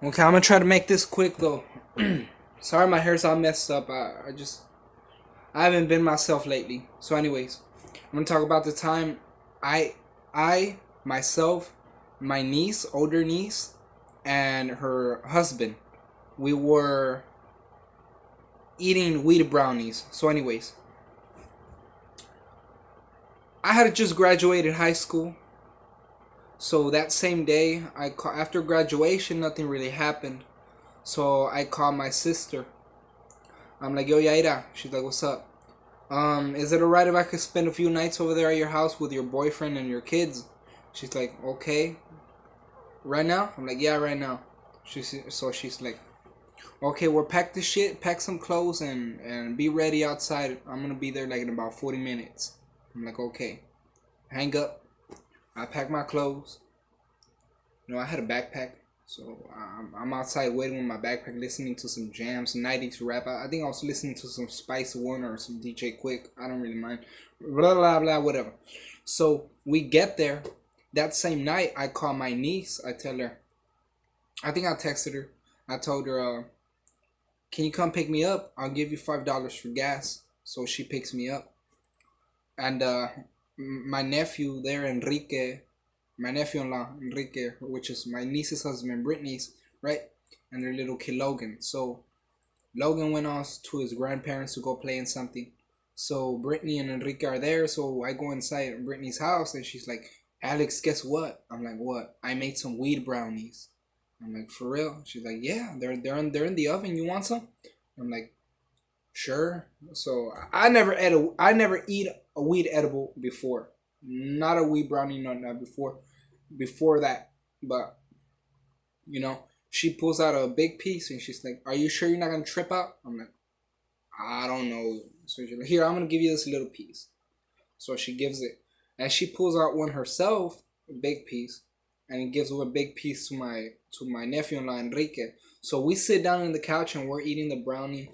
Okay, I'm gonna try to make this quick though. Sorry, my hair's all messed up. I haven't been myself lately. So, anyways, I'm gonna talk about the time I I myself, my niece, older niece, and her husband, we were eating wheat brownies. So, anyways, I had just graduated high school. So that same day, after graduation, nothing really happened. So I called my sister. I'm like, yo, Yaira. She's like, what's up? Is it alright if I could spend a few nights over there at your house with your boyfriend and your kids? She's like, okay. Right now? I'm like, yeah, right now. She's like, okay, well, pack this shit, pack some clothes, and be ready outside. I'm gonna be there like in about 40 minutes. I'm like, okay. Hang up. I pack my clothes. I had a backpack. So I'm outside waiting with my backpack, listening to some jams, 90s rap. I think I was listening to some Spice One or some DJ Quick. I don't really mind. Blah blah blah, whatever. So we get there. That same night, I call my niece. I tell her. I think I texted her. I told her, "Can you come pick me up? I'll give you $5 for gas." So she picks me up, and my nephew there, Enrique, my nephew-in-law Enrique, which is my niece's husband, Brittany's, right, and their little kid Logan. So Logan went off to his grandparents to go play in something. So Brittany and Enrique are there. So I go inside Brittany's house, and she's like, "Alex, guess what?" I'm like, "What?" "I made some weed brownies." I'm like, "For real?" She's like, "Yeah, they're in the oven. You want some?" I'm like, "Sure." So I never eat a weed edible before. Not a weed brownie, not before. Before that, but she pulls out a big piece and she's like, "Are you sure you're not gonna trip out?" I'm like, "I don't know." So she's like, "Here, I'm gonna give you this little piece." So she gives it, and she pulls out one herself, a big piece, and gives a big piece to my nephew-in-law Enrique. So we sit down on the couch and we're eating the brownie.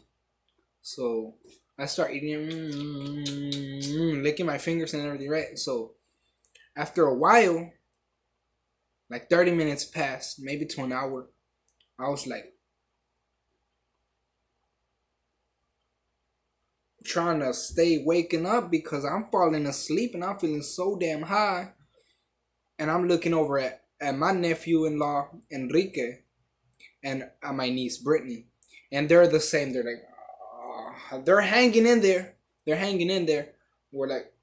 So I start eating it, licking my fingers and everything, right? So after a while, like 30 minutes passed, maybe to an hour, I was like trying to stay waking up because I'm falling asleep and I'm feeling so damn high. And I'm looking over at my nephew-in-law Enrique and at my niece Brittany, and they're the same. They're like, they're hanging in there. They're hanging in there. We're like,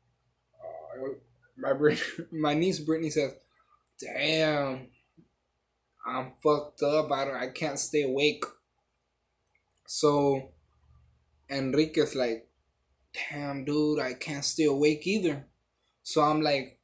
my my niece Brittany says, "Damn, I'm fucked up. I can't stay awake." So Enrique's like, "Damn, dude, I can't stay awake either." So I'm like,